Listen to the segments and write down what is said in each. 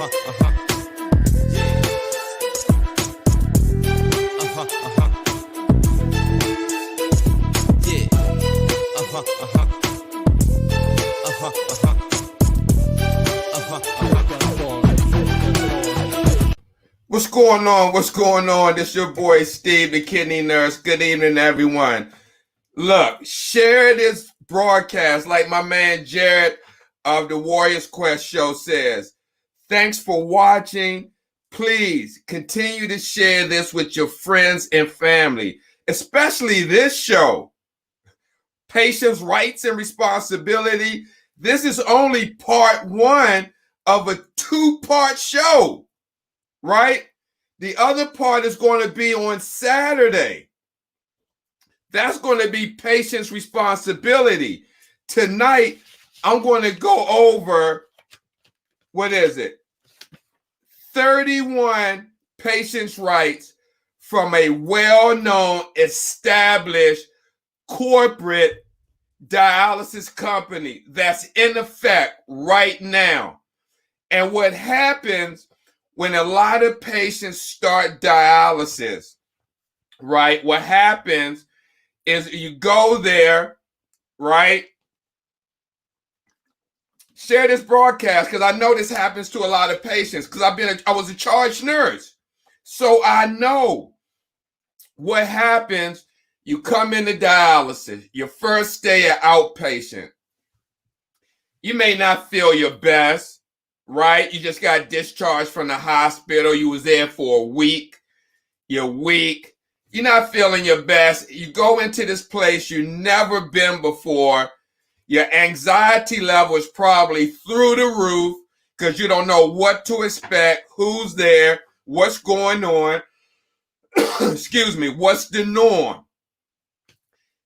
What's going on? What's going on? This your boy Steve, the kidney nurse. Good evening, everyone. Look, share this broadcast like my man Jared of the Warriors Quest show says. Thanks for watching. Please continue to share this with your friends and family, especially this show. Patients' Rights and Responsibility. This is only part one of a two-part show, right? The other part is going to be on Saturday. That's going to be Patients' Responsibility. Tonight, I'm going to go over, 31 patients' rights from a well-known, established corporate dialysis company that's in effect right now. And what happens when a lot of patients start dialysis, right? What happens is you go there, right? Share this broadcast because I know this happens to a lot of patients because I was a charge nurse. So I know what happens. You come into dialysis, your first day at outpatient. You may not feel your best, right? You just got discharged from the hospital. You was there for a week. You're weak. You're not feeling your best. You go into this place you've never been before. Your anxiety level is probably through the roof because you don't know what to expect, who's there, what's going on. Excuse me, what's the norm?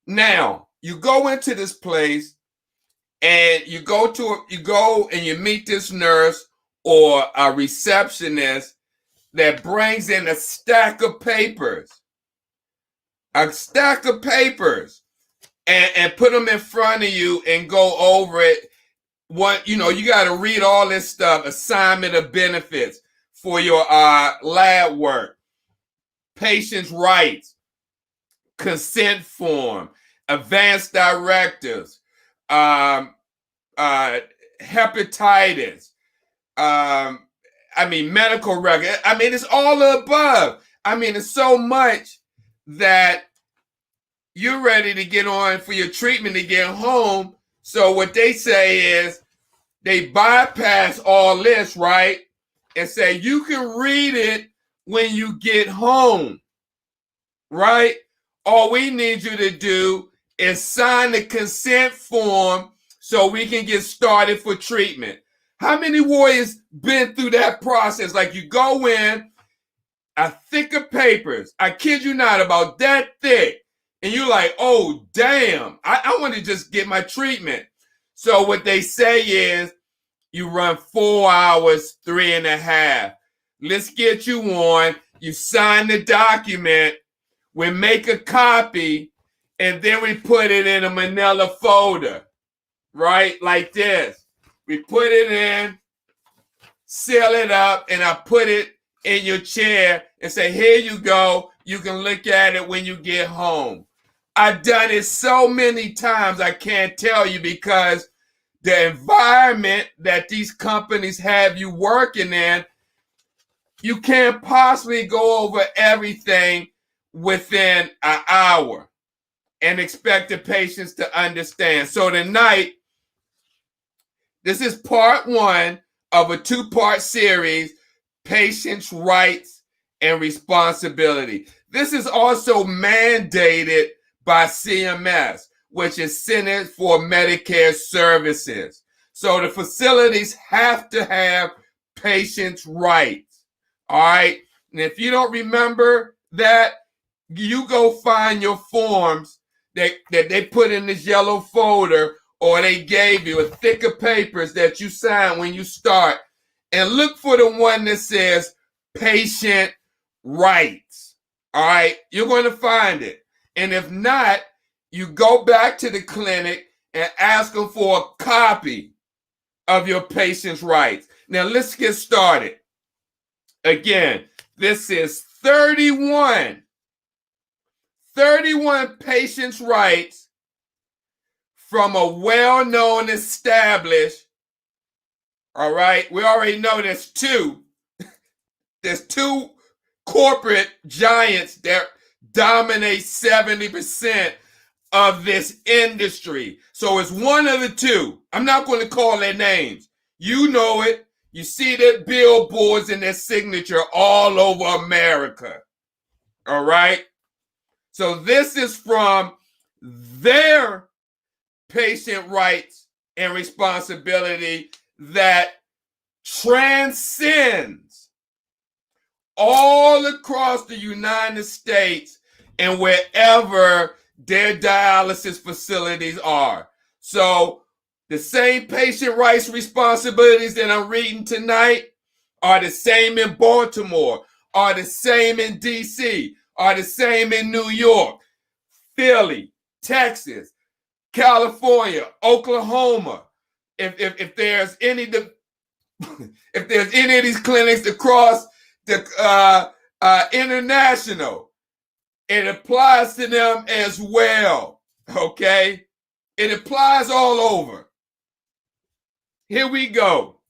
Now, you go into this place and you go and you meet this nurse or a receptionist that brings in a stack of papers. And put them in front of you and go over it. You got to read all this stuff, assignment of benefits for your lab work, patient's rights, consent form, advanced directives, hepatitis, medical record. It's all the above. It's so much that you're ready to get on for your treatment to get home. So what they say is they bypass all this, right? And say you can read it when you get home, right? All we need you to do is sign the consent form so we can get started for treatment. How many warriors been through that process? Like you go in, a thick of papers, I kid you not, about that thick. And you're like, oh, damn, I want to just get my treatment. So what they say is you run 4 hours, 3.5. Let's get you on. You sign the document. We make a copy, and then we put it in a manila folder, right? Like this. We put it in, seal it up, and I put it in your chair and say, here you go. You can look at it when you get home. I've done it so many times I can't tell you because the environment that these companies have you working in, you can't possibly go over everything within an hour and expect the patients to understand. So tonight, this is part one of a two-part series, Patients' Rights and Responsibility. This is also mandated by CMS, which is Centers for Medicare Services. So the facilities have to have patients' rights, all right? And if you don't remember that, you go find your forms that they put in this yellow folder or they gave you a thick of papers that you sign when you start, and look for the one that says patient rights, all right? You're going to find it. And if not, you go back to the clinic and ask them for a copy of your patient's rights. Now let's get started. Again, this is 31 patients' rights from a well-known, established, all right, we already know there's two corporate giants that dominate 70% of this industry. So it's one of the two. I'm not going to call their names. You know it. You see their billboards and their signature all over America. All right? So this is from their patient rights and responsibility that transcends all across the United States and wherever their dialysis facilities are. So the same patient rights responsibilities that I'm reading tonight are the same in Baltimore, are the same in DC, are the same in New York, Philly, Texas, California, Oklahoma. If there's any if there's any of these clinics across the international, it applies to them as well. Okay, it applies all over. Here we go.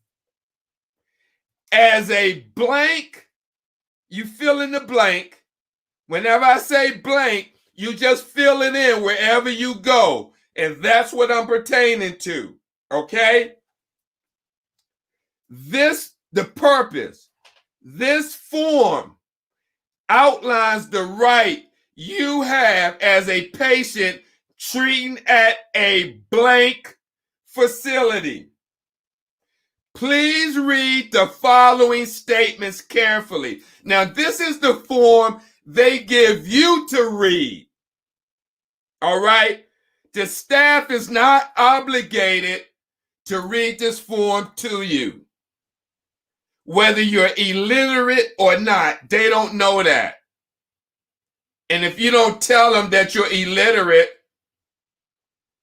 As a blank, you fill in the blank. Whenever I say blank, you just fill it in wherever you go. And that's what I'm pertaining to. Okay? The purpose, this form outlines the right you have as a patient treating at a blank facility. Please read the following statements carefully. Now, this is the form they give you to read. All right? The staff is not obligated to read this form to you. Whether you're illiterate or not, they don't know that. And if you don't tell them that you're illiterate,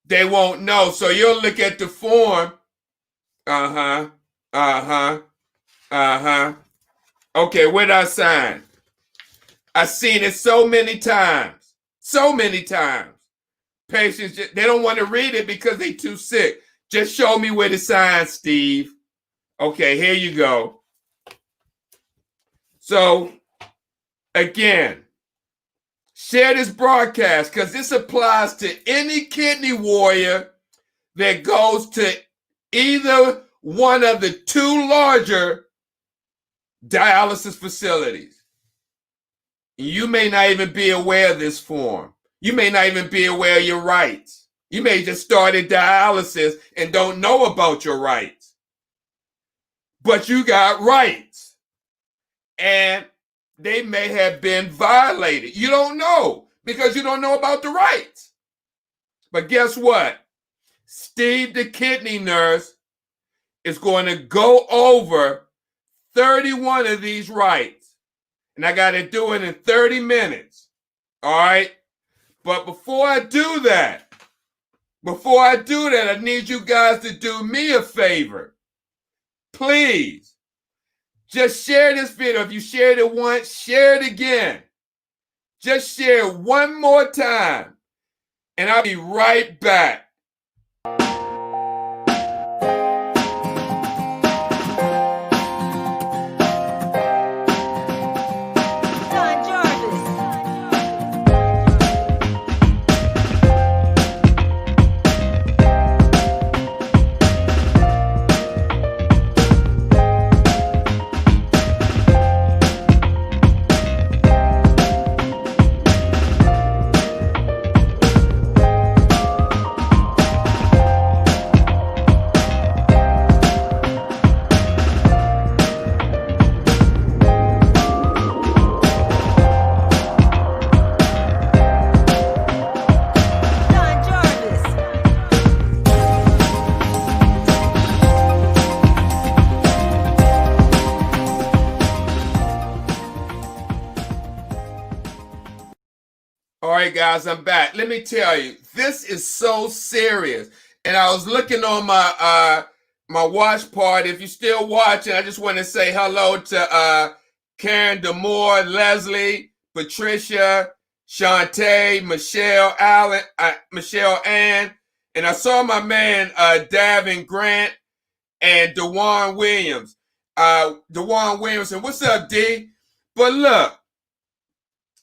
they won't know. So you'll look at the form. Okay, where did I sign? I've seen it so many times. So many times. Patients, they don't want to read it because they're too sick. Just show me where to sign, Steve. Okay, here you go. So, again, share this broadcast because this applies to any kidney warrior that goes to either one of the two larger dialysis facilities. You may not even be aware of this form. You may not even be aware of your rights. You may just started dialysis and don't know about your rights. But you got rights. And they may have been violated. You don't know because you don't know about the rights. But guess what? Steve, the kidney nurse, is going to go over 31 of these rights. And I got to do it in 30 minutes. All right? But before I do that, I need you guys to do me a favor. Please. Just share this video. If you shared it once, share it again. Just share it one more time. And I'll be right back. All right, guys, I'm back. Let me tell you, this is so serious. And I was looking on my watch party. If you're still watching, I just want to say hello to Karen Demore, Leslie, Patricia, Shantae, Michelle Allen, Michelle Ann, and I saw my man Davin Grant and DeJuan Williams. DeJuan Williamson, what's up, D? But look,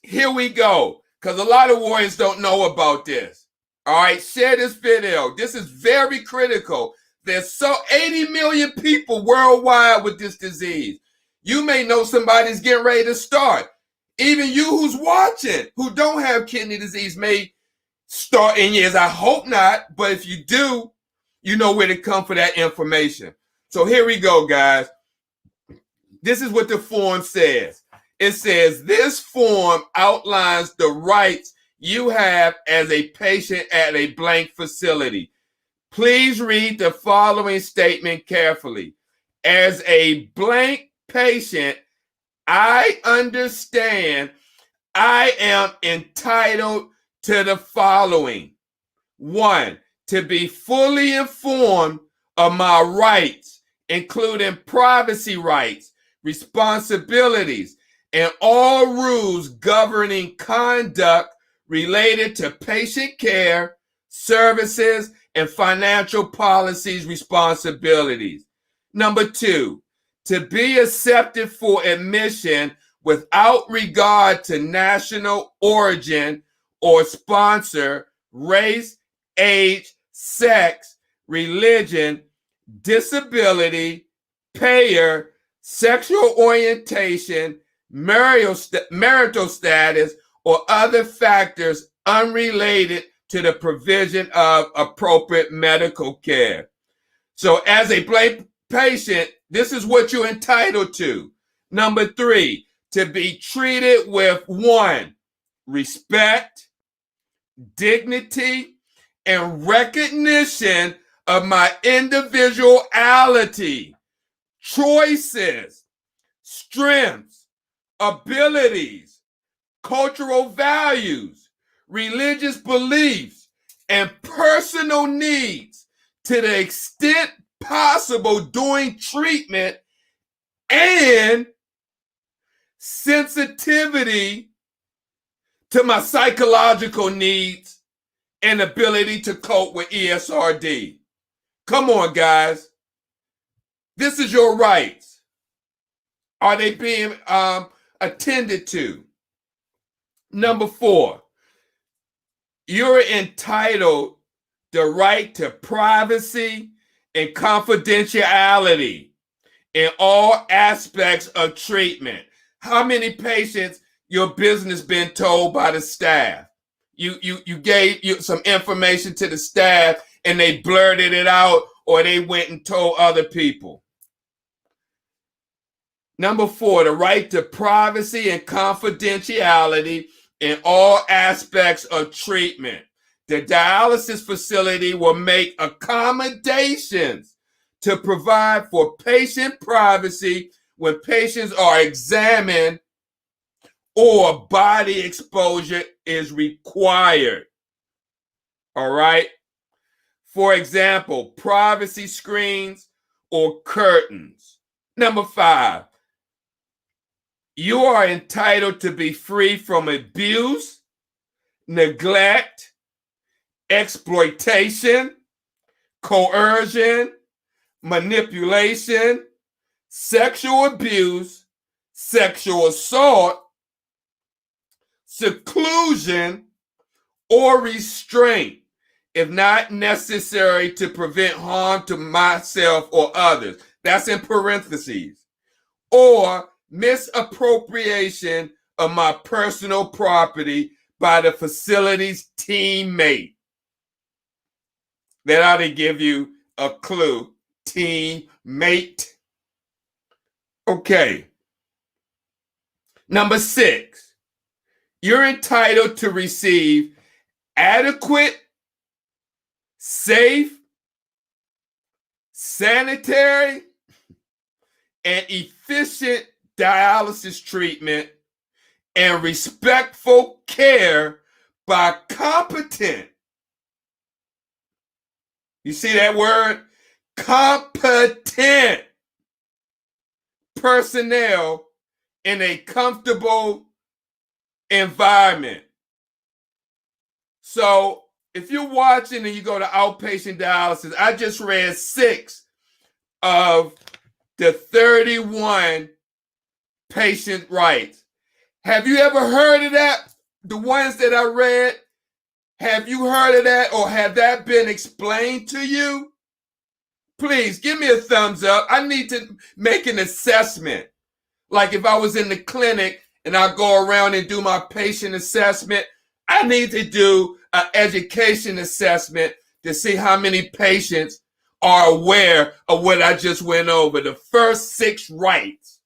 here we go, because a lot of warriors don't know about this. All right, share this video. This is very critical. There's 80 million people worldwide with this disease. You may know somebody's getting ready to start. Even you who's watching, who don't have kidney disease, may start in years. I hope not, but if you do, you know where to come for that information. So here we go, guys. This is what the form says. It says, this form outlines the rights you have as a patient at a blank facility. Please read the following statement carefully. As a blank patient, I understand I am entitled to the following. 1, to be fully informed of my rights, including privacy rights, responsibilities, and all rules governing conduct related to patient care, services, and financial policies responsibilities. Number 2, to be accepted for admission without regard to national origin or sponsor, race, age, sex, religion, disability, payer, sexual orientation, marital status, or other factors unrelated to the provision of appropriate medical care. So as a blank patient, this is what you're entitled to. Number 3, to be treated with 1, respect, dignity, and recognition of my individuality, choices, strengths, abilities, cultural values, religious beliefs, and personal needs to the extent possible during treatment, and sensitivity to my psychological needs and ability to cope with ESRD. Come on, guys. This is your rights. Are they being attended to? Number 4, you're entitled the right to privacy and confidentiality in all aspects of treatment. How many patients your business been told by the staff? You gave some information to the staff and they blurted it out, or they went and told other people. Number 4, the right to privacy and confidentiality in all aspects of treatment. The dialysis facility will make accommodations to provide for patient privacy when patients are examined or body exposure is required. All right? For example, privacy screens or curtains. Number 5, you are entitled to be free from abuse, neglect, exploitation, coercion, manipulation, sexual abuse, sexual assault, seclusion, or restraint, if not necessary to prevent harm to myself or others. That's in parentheses. Or misappropriation of my personal property by the facility's teammate. That ought to give you a clue. Teammate. Okay. Number 6, you're entitled to receive adequate, safe, sanitary, and efficient dialysis treatment and respectful care by competent. You see that word? competent personnel in a comfortable environment. So if you're watching and you go to outpatient dialysis, I just read 6 of the 31 patient rights. Have you ever heard of that? The ones that I read, have you heard of that, or have that been explained to you? Please give me a thumbs up. I need to make an assessment. Like if I was in the clinic and I go around and do my patient assessment, I need to do an education assessment to see how many patients are aware of what I just went over, the first 6 rights.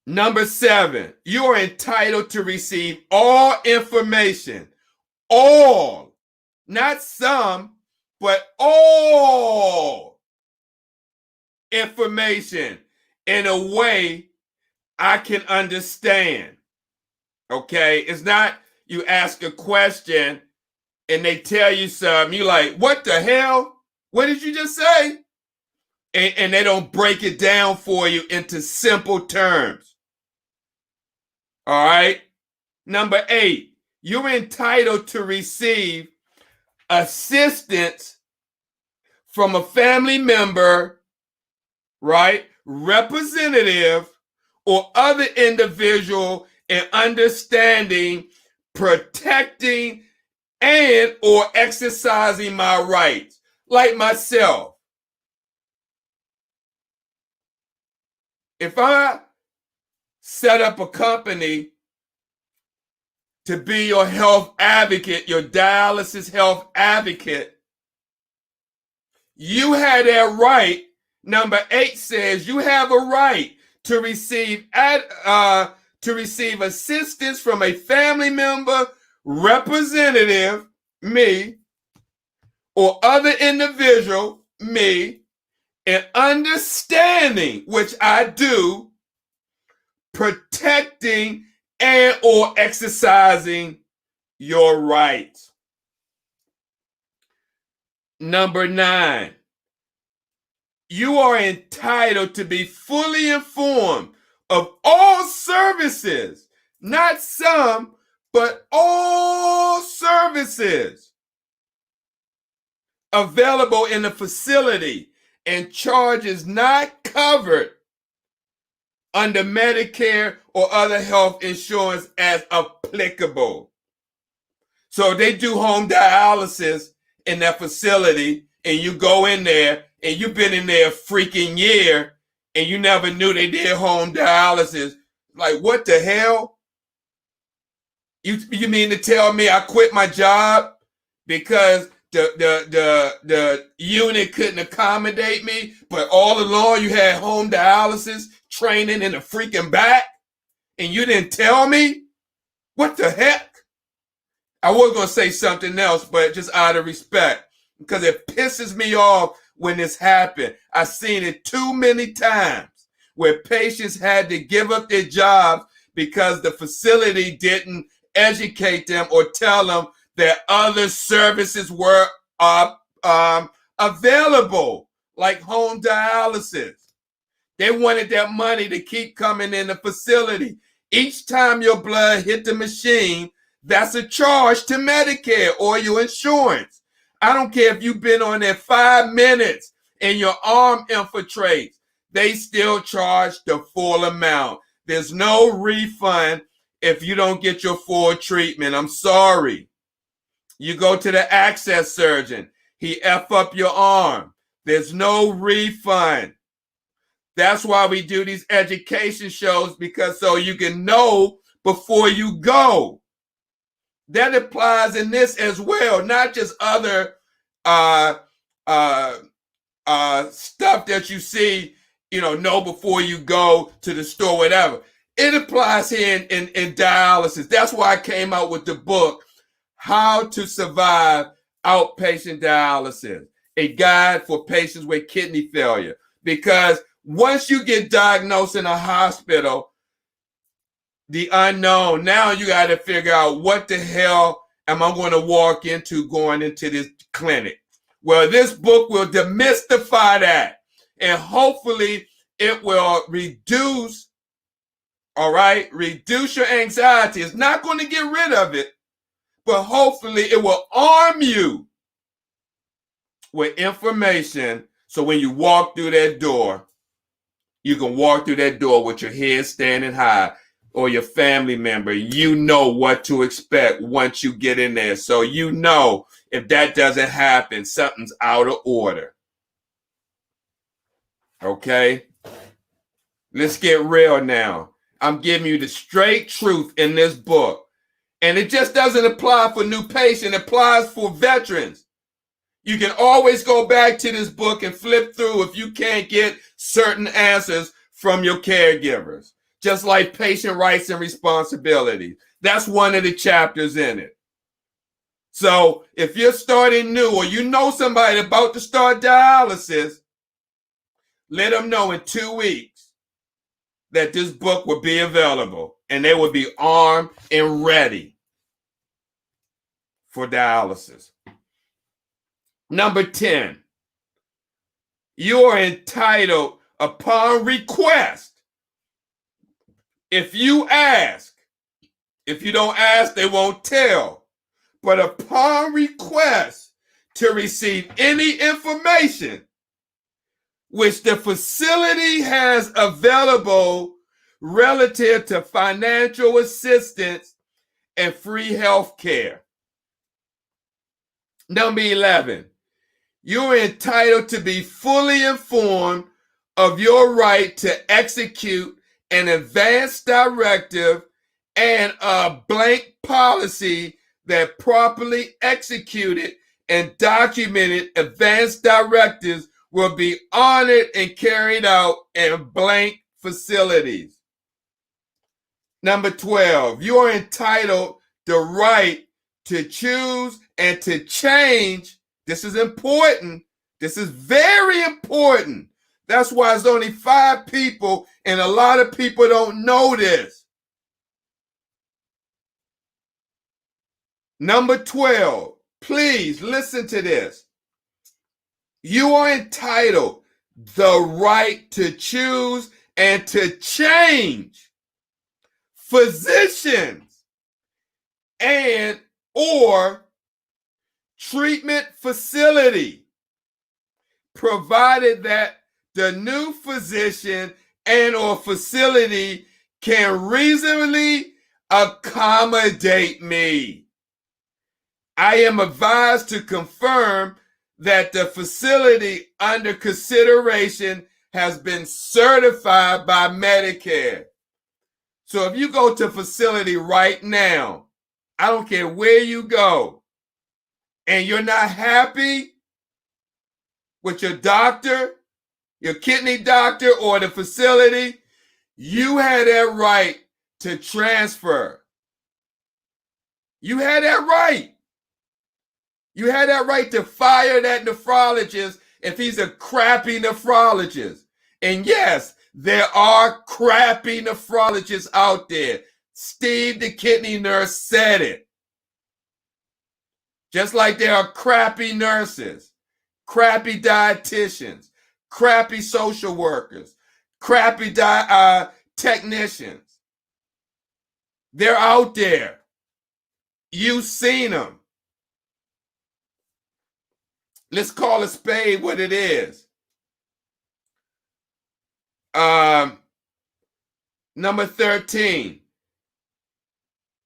Number 7, you are entitled to receive all information, all, not some, but all information in a way I can understand. Okay, it's not you ask a question and they tell you something, you like, what the hell? What did you just say? And they don't break it down for you into simple terms. All right. Number 8, you're entitled to receive assistance from a family member, right, representative, or other individual in understanding, protecting, and or exercising my rights, like myself. If I set up a company to be your health advocate, your dialysis health advocate, you had that right. Number 8 says you have a right to receive assistance from a family member, representative, me, or other individual, me, in understanding, which I do, protecting and or exercising your rights. Number 9, you are entitled to be fully informed of all services, not some, but all services available in the facility and charges not covered under Medicare or other health insurance as applicable. So they do home dialysis in that facility and you go in there and you've been in there a freaking year and you never knew they did home dialysis. Like, what the hell? You mean to tell me I quit my job because the unit couldn't accommodate me, but all along you had home dialysis training in the freaking back and you didn't tell me? What the heck? I was going to say something else, but just out of respect, because it pisses me off when this happened. I've seen it too many times where patients had to give up their jobs because the facility didn't educate them or tell them that other services were available, like home dialysis. They wanted that money to keep coming in the facility. Each time your blood hit the machine, that's a charge to Medicare or your insurance. I don't care if you've been on there 5 minutes and your arm infiltrates. They still charge the full amount. There's no refund if you don't get your full treatment. I'm sorry. You go to the access surgeon. He F up your arm. There's no refund. That's why we do these education shows, because so you can know before you go. That applies in this as well, not just other stuff that you see, know before you go to the store, whatever. It applies here in dialysis. That's why I came out with the book, How to Survive Outpatient Dialysis, a guide for patients with kidney failure. Because once you get diagnosed in a hospital, the unknown, now you got to figure out what the hell am I going to walk into going into this clinic? Well, this book will demystify that, and hopefully it will reduce, all right, reduce your anxiety. It's not going to get rid of it, but hopefully it will arm you with information so when you walk through that door, you can walk through that door with your head standing high, or your family member, you know what to expect once you get in there. So you know if that doesn't happen, something's out of order. Okay? Let's get real now. I'm giving you the straight truth in this book. And it just doesn't apply for new patients. It applies for veterans. You can always go back to this book and flip through if you can't get certain answers from your caregivers. Just like patient rights and responsibilities. That's one of the chapters in it. So if you're starting new or you know somebody about to start dialysis, let them know in 2 weeks that this book will be available and they will be armed and ready for dialysis. Number 10, you are entitled upon request. If you ask, if you don't ask, they won't tell. But upon request to receive any information which the facility has available relative to financial assistance and free health care. Number 11, you're entitled to be fully informed of your right to execute an advance directive and a blank policy that properly executed and documented advance directives will be honored and carried out in blank facilities. Number 12, you are entitled the right to choose and to change. This is important. This is very important. That's why it's only 5 people, and a lot of people don't know this. Number 12, please listen to this. You are entitled the right to choose and to change physicians and or treatment facility, provided that the new physician and or facility can reasonably accommodate me. I am advised to confirm that the facility under consideration has been certified by Medicare. So if you go to a facility right now, I don't care where you go, and you're not happy with your doctor, your kidney doctor, or the facility, you had that right to transfer. You had that right. You had that right to fire that nephrologist if he's a crappy nephrologist. And yes, there are crappy nephrologists out there. Steve, the kidney nurse, said it. Just like there are crappy nurses, crappy dietitians, crappy social workers, crappy technicians. They're out there. You've seen them. Let's call a spade what it is. Number 13,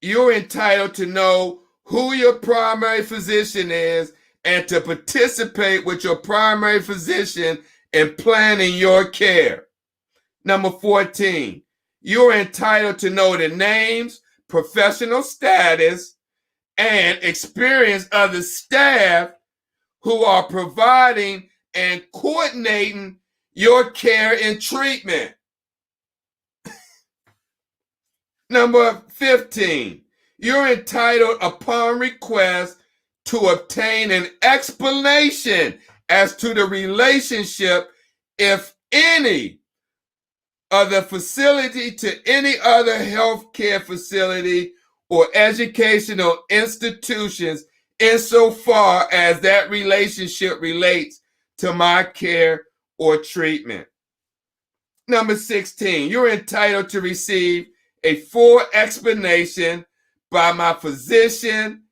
you're entitled to know who your primary physician is and to participate with your primary physician in planning your care. Number 14, you're entitled to know the names, professional status, and experience of the staff who are providing and coordinating your care and treatment. Number 15, you're entitled upon request to obtain an explanation as to the relationship, if any, of the facility to any other healthcare facility or educational institutions insofar as that relationship relates to my care or treatment. Number 16, you're entitled to receive a full explanation by my physician,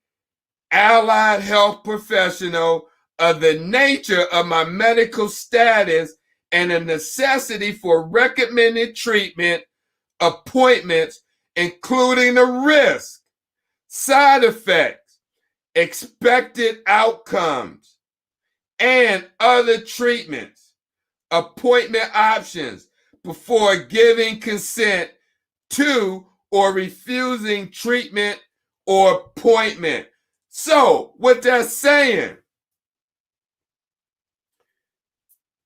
allied health professional of the nature of my medical status and the necessity for recommended treatment, appointments, including the risk, side effects, expected outcomes, and other treatments, appointment options before giving consent to or refusing treatment or appointment. So, what that's saying,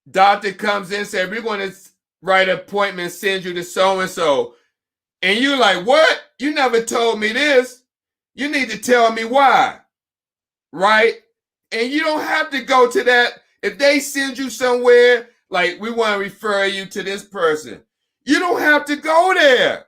doctor comes in and says, we're going to write an appointment, send you to so-and-so. And you're like, what? You never told me this. You need to tell me why, right? And you don't have to go to that. If they send you somewhere, like we want to refer you to this person, you don't have to go there.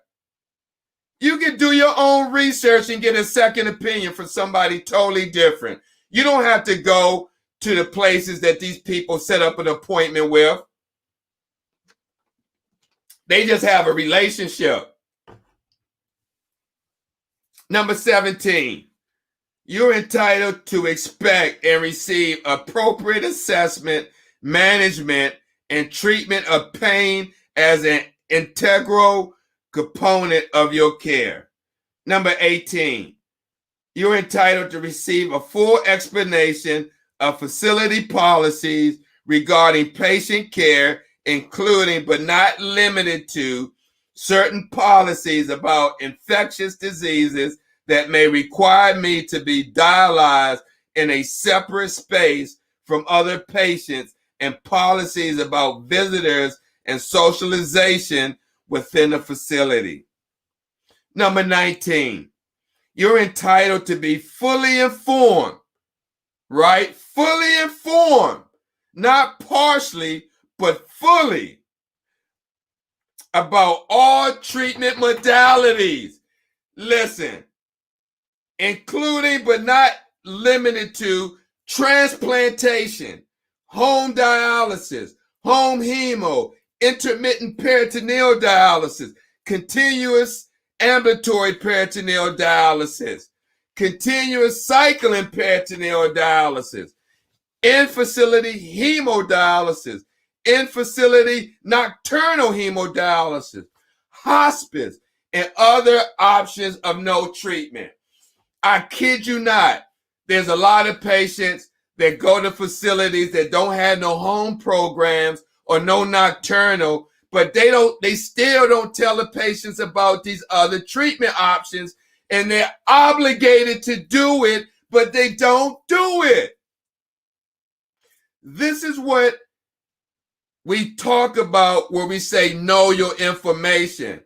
You can do your own research and get a second opinion from somebody totally different. You don't have to go to the places that these people set up an appointment with. They just have a relationship. Number 17, you're entitled to expect and receive appropriate assessment, management, and treatment of pain as an integral component of your care. Number 18, you're entitled to receive a full explanation of facility policies regarding patient care, including but not limited to certain policies about infectious diseases that may require me to be dialyzed in a separate space from other patients, and policies about visitors and socialization within the facility. Number 19, you're entitled to be fully informed, right? Fully informed, not partially, but fully, about all treatment modalities. Listen, including but not limited to transplantation, home dialysis, home hemo, intermittent peritoneal dialysis, continuous ambulatory peritoneal dialysis, continuous cycling peritoneal dialysis, in-facility hemodialysis, in-facility nocturnal hemodialysis, hospice, and other options of no treatment. I kid you not, there's a lot of patients that go to facilities that don't have no home programs or no nocturnal, but they still don't tell the patients about these other treatment options, and they're obligated to do it, but they don't do it. This is what we talk about where we say know your information.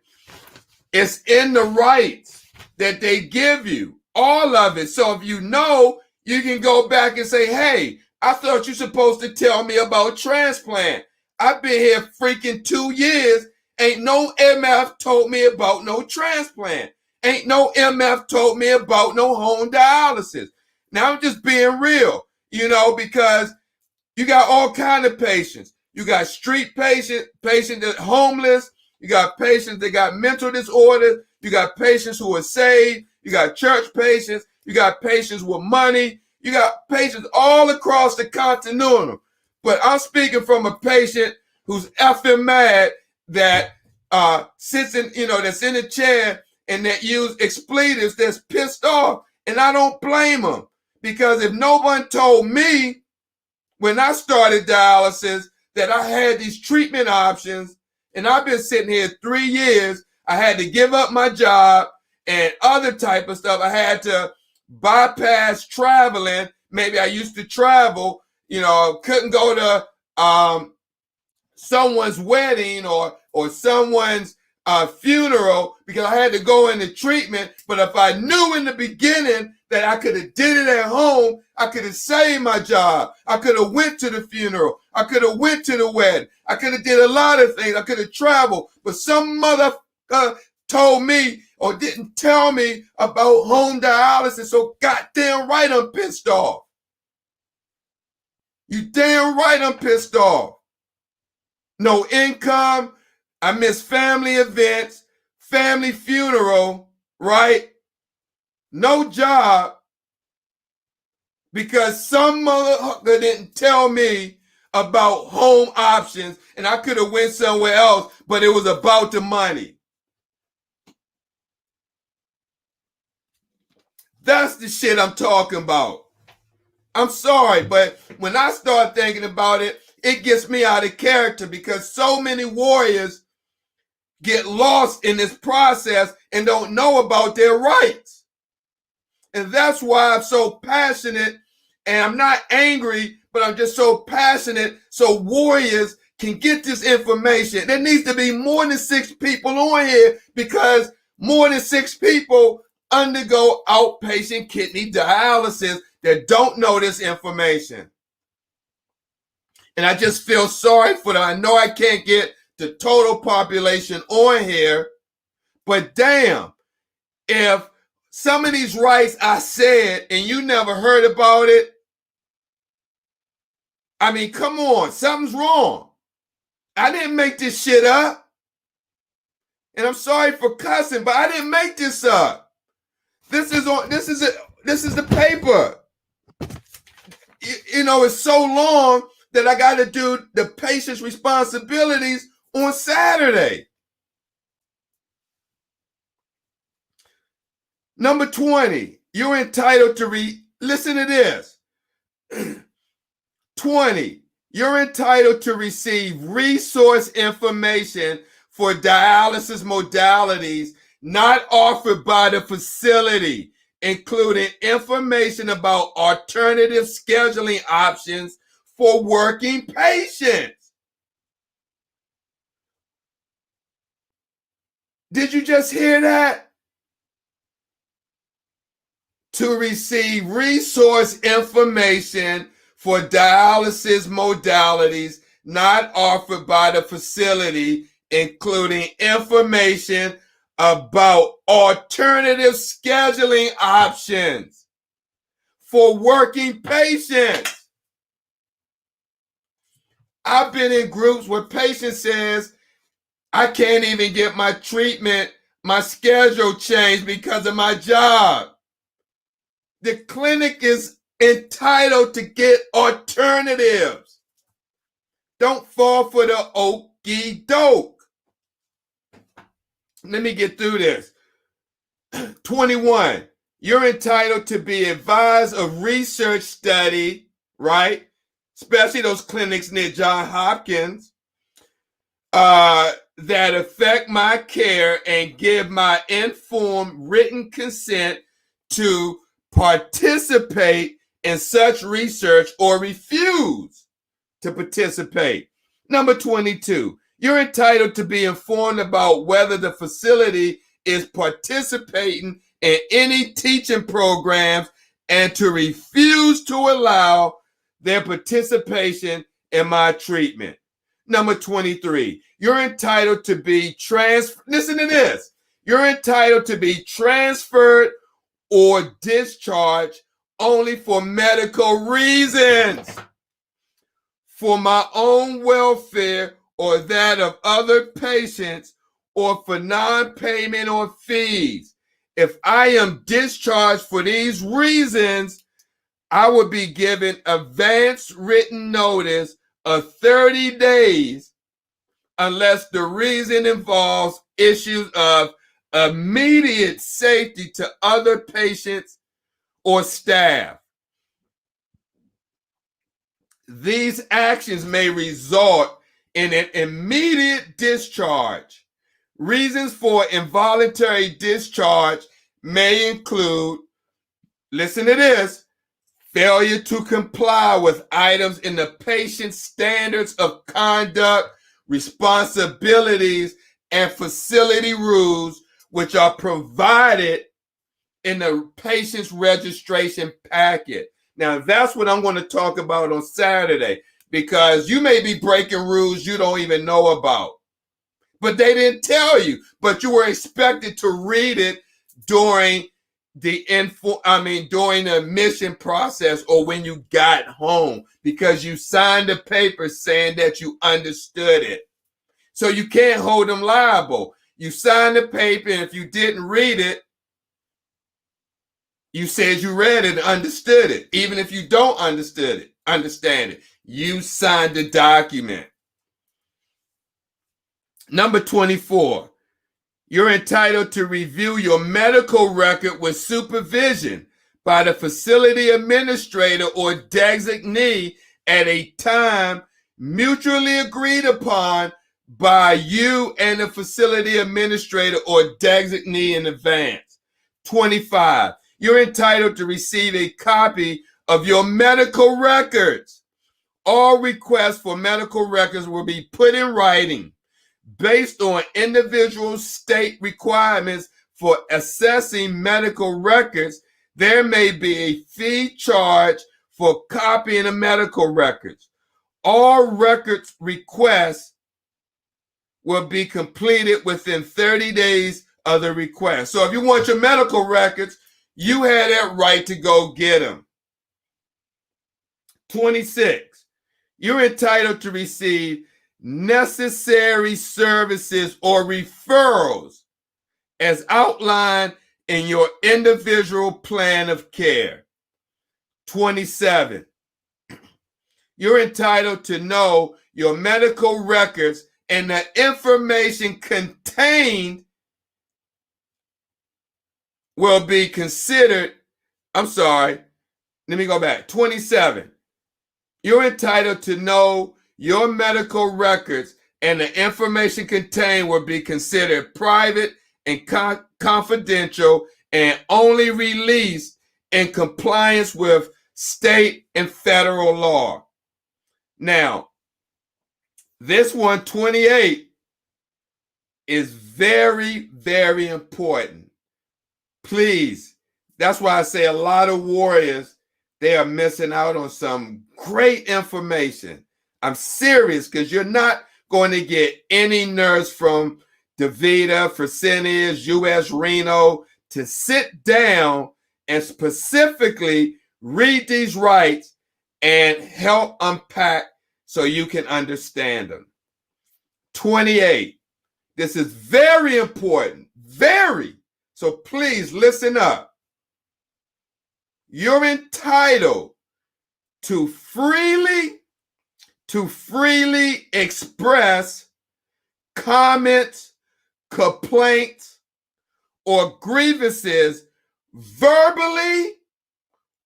It's in the rights that they give you, all of it. So if you know, you can go back and say, hey, I thought you're supposed to tell me about transplant. I've been here freaking 2 years. Ain't no MF told me about no transplant. Ain't no MF told me about no home dialysis. Now I'm just being real, because you got all kind of patients. You got street patients that homeless. You got patients that got mental disorders. You got patients who are saved. You got church patients. You got patients with money. You got patients all across the continental. But I'm speaking from a patient who's effing mad that sits in, that's in a chair and that use expletives, that's pissed off. And I don't blame them, because if no one told me when I started dialysis that I had these treatment options, and I've been sitting here 3 years, I had to give up my job and other type of stuff. I had to bypass traveling. Maybe I used to travel, couldn't go to someone's wedding or someone's funeral because I had to go into treatment. But if I knew in the beginning that I could have did it at home, I could have saved my job. I could have went to the funeral. I could have went to the wedding. I could have did a lot of things. I could have traveled. But some mother told me, or didn't tell me about home dialysis, so goddamn right I'm pissed off. You damn right I'm pissed off. No income. I miss family events, family funeral, right? No job because some motherfucker didn't tell me about home options and I could have went somewhere else, but it was about the money. That's the shit I'm talking about. I'm sorry, but when I start thinking about it, it gets me out of character because so many warriors get lost in this process and don't know about their rights. And that's why I'm so passionate, and I'm not angry, but I'm just so passionate so warriors can get this information. There needs to be more than 6 people on here because more than 6 people undergo outpatient kidney dialysis that don't know this information. And I just feel sorry for them. I know I can't get the total population on here, but damn, if some of these rights I said and you never heard about it, I mean, come on, something's wrong. I didn't make this shit up. And I'm sorry for cussing, but I didn't make this up. This is the paper. You know, it's so long that I got to do the patient's responsibilities on Saturday. Number 20, you're entitled to listen to this. 20, you're entitled to receive resource information for dialysis modalities not offered by the facility, including information about alternative scheduling options for working patients. Did you just hear that? To receive resource information for dialysis modalities not offered by the facility, including information about alternative scheduling options for working patients. I've been in groups where patients says, I can't even get my treatment, my schedule changed because of my job. The clinic is entitled to get alternatives. Don't fall for the okie doke. Let me get through this. 21, you're entitled to be advised of research study, right? Especially those clinics near Johns Hopkins that affect my care and give my informed written consent to participate in such research or refuse to participate. Number 22, you're entitled to be informed about whether the facility is participating in any teaching programs and to refuse to allow their participation in my treatment. Number 23, you're entitled to be listen to this. You're entitled to be transferred or discharged only for medical reasons, for my own welfare or that of other patients, or for non-payment or fees. If I am discharged for these reasons, I will be given advance written notice of 30 days unless the reason involves issues of immediate safety to other patients or staff. These actions may result in an immediate discharge. Reasons for involuntary discharge may include, listen to this, failure to comply with items in the patient's standards of conduct, responsibilities, and facility rules, which are provided in the patient's registration packet. Now, that's what I'm going to talk about on Saturday, because you may be breaking rules you don't even know about. but they didn't tell you. But you were expected to read it during during the admission process or when you got home, because you signed a paper saying that you understood it. So you can't hold them liable. You signed the paper, and if you didn't read it, you said you read it and understood it. Even if you don't understand it, you signed the document. Number 24, you're entitled to review your medical record with supervision by the facility administrator or designee at a time mutually agreed upon by you and the facility administrator or designee in advance. 25, you're entitled to receive a copy of your medical records. All requests for medical records will be put in writing based on individual state requirements for assessing medical records. There may be a fee charged for copying the medical records. All records requests will be completed within 30 days of the request. So if you want your medical records, you had that right to go get them. 26, you're entitled to receive necessary services or referrals as outlined in your individual plan of care. 27, you're entitled to know your medical records and the information contained will be considered. Let me go back. 27, you're entitled to know your medical records and the information contained will be considered private and confidential and only released in compliance with state and federal law. Now, this 128 is very, very important. Please, that's why I say a lot of warriors, they are missing out on some great information. I'm serious, because you're not going to get any nurse from DaVita, Fresenius, US Reno to sit down and specifically read these rights and help unpack so you can understand them. 28, this is very important, very. So please listen up. You're entitled to freely express comments, complaints, or grievances verbally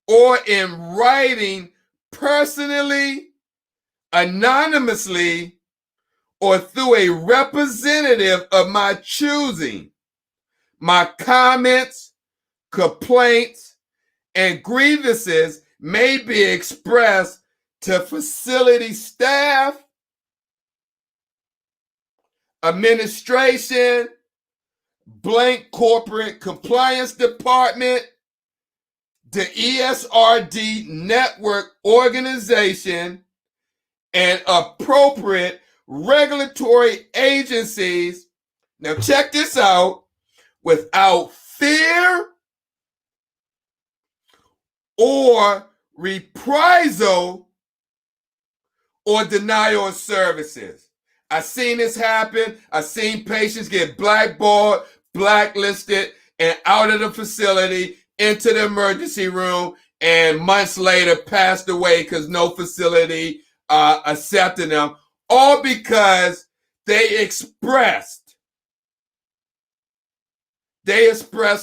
or in writing, personally, anonymously, or through a representative of my choosing. My comments, complaints, and grievances may be expressed to facility staff, administration, blank corporate compliance department, the ESRD network organization, and appropriate regulatory agencies. Now check this out. Without fear or reprisal or denial of services. I've seen this happen. I've seen patients get blackballed, blacklisted, and out of the facility into the emergency room, and months later passed away because no facility accepted them, all because they expressed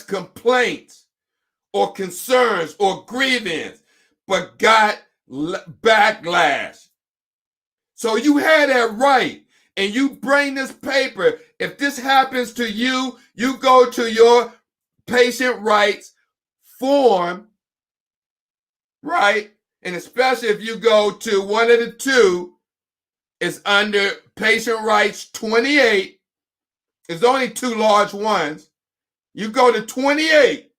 complaints or concerns or grievance, but got backlash. So you had that right, and you bring this paper. If this happens to you, you go to your patient rights form, right? And especially if you go to one of the two, it's under patient rights 28. There's only two large ones. You go to 28,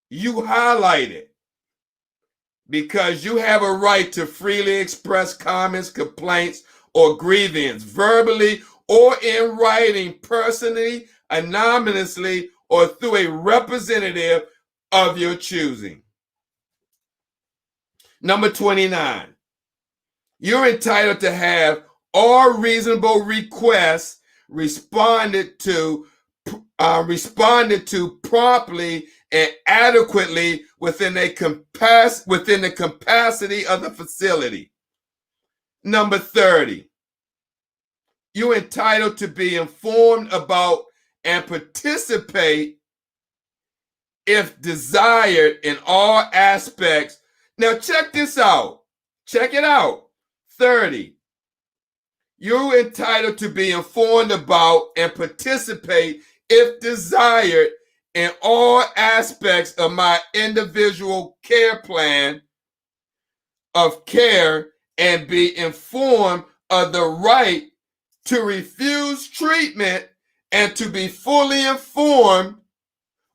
you highlight it, because you have a right to freely express comments, complaints, or grievance, verbally or in writing personally, anonymously, or through a representative of your choosing. Number 29, you're entitled to have all reasonable requests responded to promptly and adequately within the capacity of the facility. Number 30, you're entitled to be informed about and participate, if desired, in all aspects. Now check this out. Check it out. 30, you're entitled to be informed about and participate, if desired, in all aspects of my individual care plan of care, and be informed of the right to refuse treatment and to be fully informed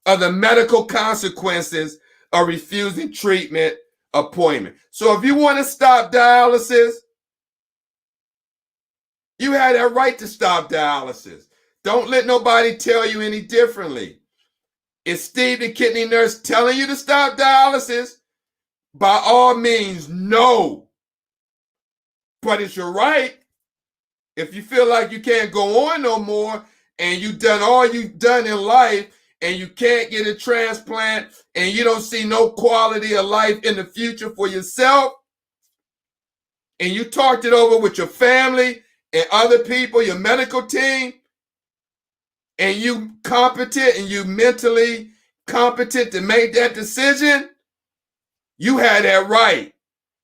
of the medical consequences of refusing treatment appointment. So if you want to stop dialysis, you have that right to stop dialysis. Don't let nobody tell you any differently. Is Steve the kidney nurse telling you to stop dialysis? By all means, no. But it's your right. If you feel like you can't go on no more and you've done all you've done in life and you can't get a transplant and you don't see no quality of life in the future for yourself, and you talked it over with your family and other people, your medical team, and you competent and you mentally competent to make that decision, you had that right.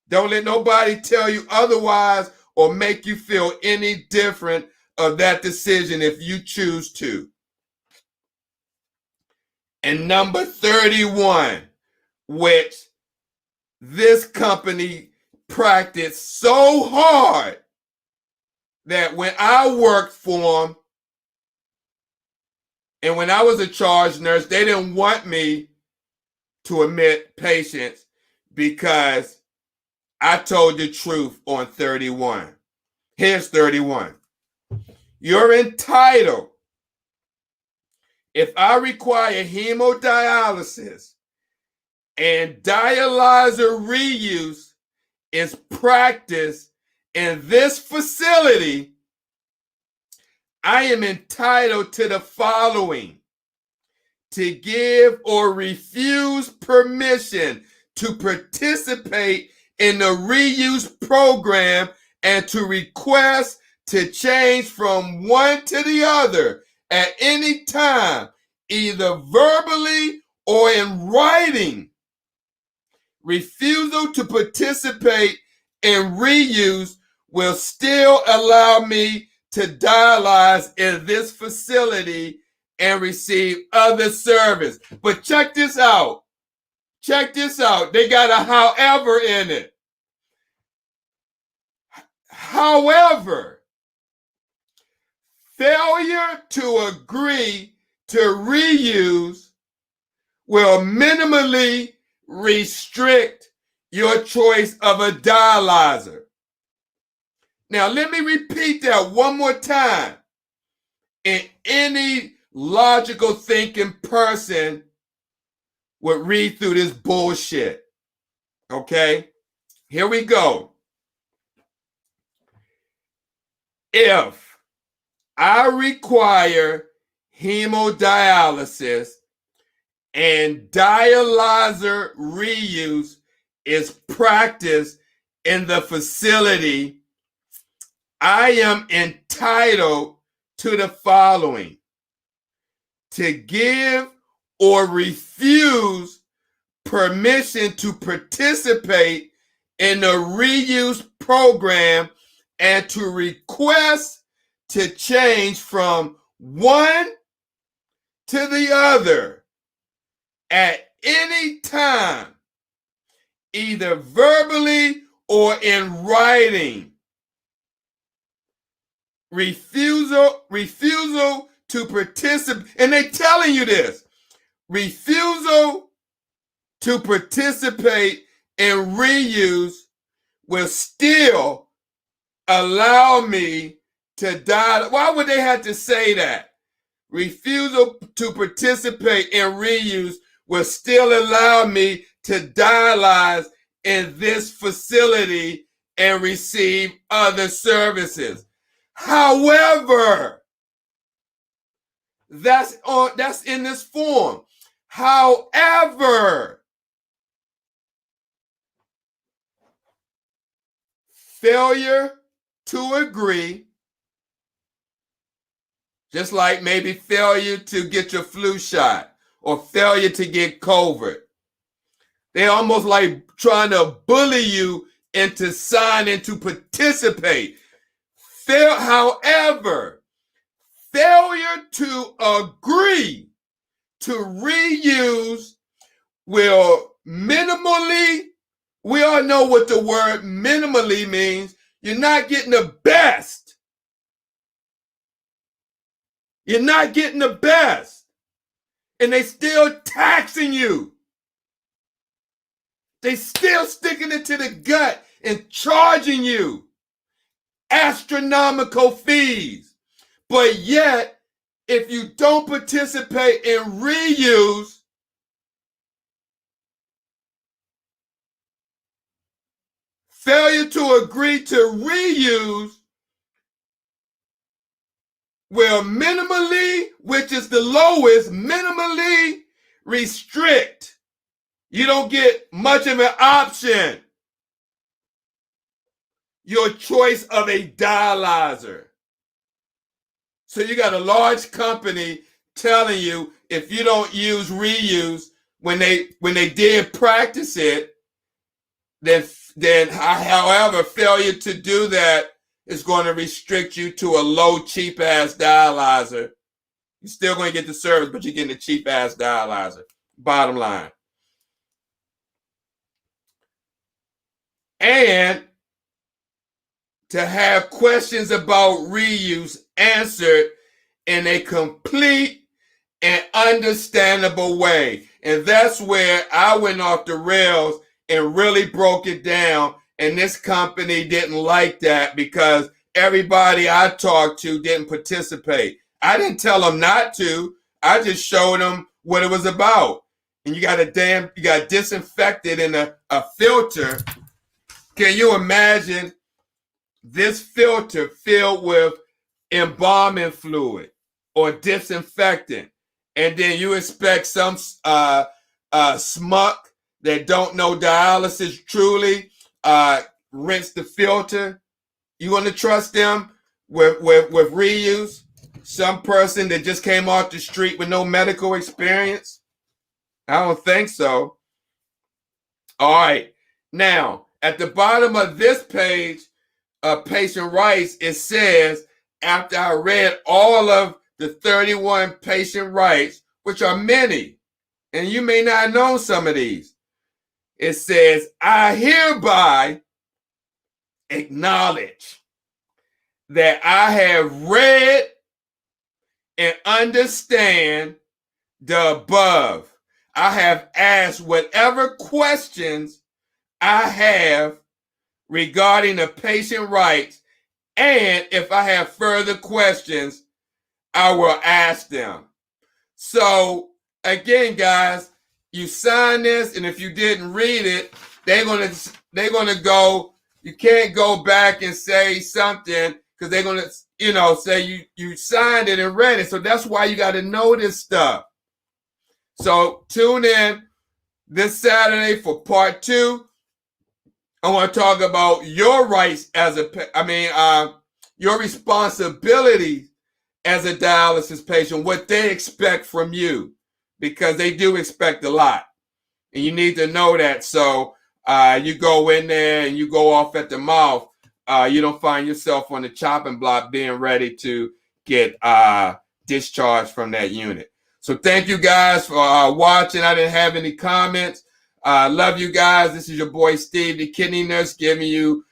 Don't let nobody tell you otherwise or make you feel any different of that decision if you choose to. And number 31, which this company practiced so hard that when I worked for them and when I was a charge nurse, they didn't want me to admit patients because I told the truth on 31. Here's 31. You're entitled, if I require hemodialysis and dialyzer reuse is practiced in this facility, I am entitled to the following: to give or refuse permission to participate in the reuse program and to request to change from one to the other at any time, either verbally or in writing. Refusal to participate in reuse will still allow me to dialyze in this facility and receive other service. But check this out. Check this out. They got a however in it. However, failure to agree to reuse will minimally restrict your choice of a dialyzer. Now, let me repeat that one more time. And any logical thinking person would read through this bullshit. Okay? Here we go. If I require hemodialysis and dialyzer reuse is practiced in the facility, I am entitled to the following: to give or refuse permission to participate in the reuse program and to request to change from one to the other at any time, either verbally or in writing. Refusal to participate, and they're telling you this, refusal to participate in reuse will still allow me to die. Why would they have to say that? Refusal to participate in reuse will still allow me to dialyze in this facility and receive other services. However, that's in this form. However, failure to agree, just like maybe failure to get your flu shot or failure to get COVID. They're almost like trying to bully you into signing to participate. However, failure to agree to reuse will minimally, we all know what the word minimally means. You're not getting the best. You're not getting the best. And they still taxing you. They still sticking it to the gut and charging you astronomical fees. But yet, if you don't participate in reuse, failure to agree to reuse will minimally, which is the lowest, minimally restrict. You don't get much of an option. Your choice of a dialyzer. So you got a large company telling you if you don't use reuse when they did practice it, then however, failure to do that is going to restrict you to a low, cheap-ass dialyzer. You're still going to get the service, but you're getting a cheap-ass dialyzer. Bottom line. And to have questions about reuse answered in a complete and understandable way. And that's where I went off the rails and really broke it down. And this company didn't like that because everybody I talked to didn't participate. I didn't tell them not to. I just showed them what it was about. And you got disinfected in a filter. Can you imagine this filter filled with embalming fluid or disinfectant? And then you expect some smuck that don't know dialysis truly rinse the filter. You want to trust them with reuse? Some person that just came off the street with no medical experience? I don't think so. All right. Now, at the bottom of this page, patient rights, it says, after I read all of the 31 patient rights, which are many, and you may not know some of these, it says, I hereby acknowledge that I have read and understand the above. I have asked whatever questions I have regarding the patient rights, and if I have further questions, I will ask them. So again, guys, you sign this, and if you didn't read it, they're gonna go. You can't go back and say something because they're gonna, say you signed it and read it. So that's why you got to know this stuff. So tune in this Saturday for part 2. I want to talk about your rights your responsibilities as a dialysis patient, what they expect from you, because they do expect a lot. And you need to know that. So you go in there and you go off at the mouth. You don't find yourself on the chopping block being ready to get discharged from that unit. So thank you guys for watching. I didn't have any comments. Love you guys. This is your boy Steve, the kidney nurse, giving you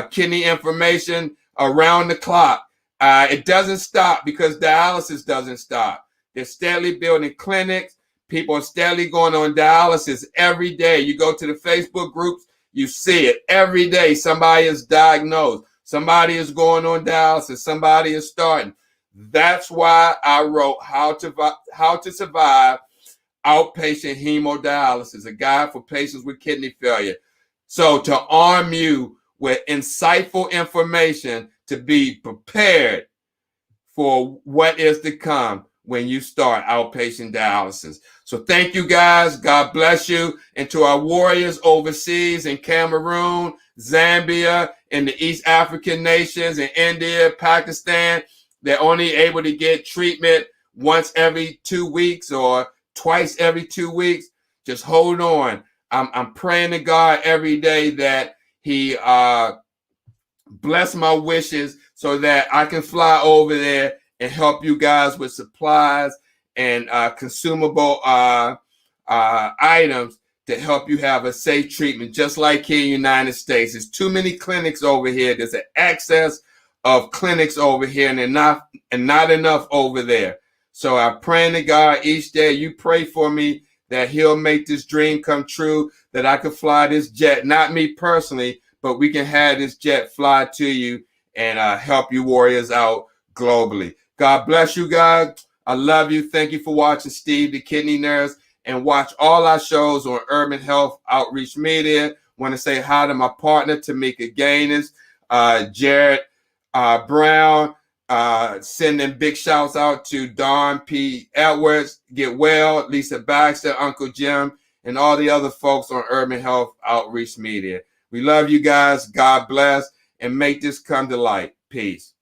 kidney information around the clock. It doesn't stop because dialysis doesn't stop. They're steadily building clinics. People are steadily going on dialysis every day. You go to the Facebook groups, you see it every day. Somebody is diagnosed. Somebody is going on dialysis. Somebody is starting. That's why I wrote How to Survive Outpatient Hemodialysis, a guide for patients with kidney failure. So to arm you with insightful information to be prepared for what is to come when you start outpatient dialysis. So thank you guys. God bless you. And to our warriors overseas in Cameroon, Zambia, and the East African nations, in India, Pakistan, they're only able to get treatment once every 2 weeks or twice every 2 weeks. Just hold on. I'm praying to God every day that he bless my wishes so that I can fly over there and help you guys with supplies and consumable items to help you have a safe treatment, just like here in the United States. There's too many clinics over here. There's an excess of clinics over here, and not enough over there. So I'm praying to God each day. You pray for me that he'll make this dream come true, that I could fly this jet, not me personally, but we can have this jet fly to you and help you warriors out globally. God bless you guys. I love you. Thank you for watching Steve the Kidney Nurse, and watch all our shows on Urban Health Outreach Media. Want to say hi to my partner, Tamika Gaines, Jared Brown, sending big shouts out to Don P. Edwards, Get Well, Lisa Baxter, Uncle Jim, and all the other folks on Urban Health Outreach Media. We love you guys. God bless, and make this come to light. Peace.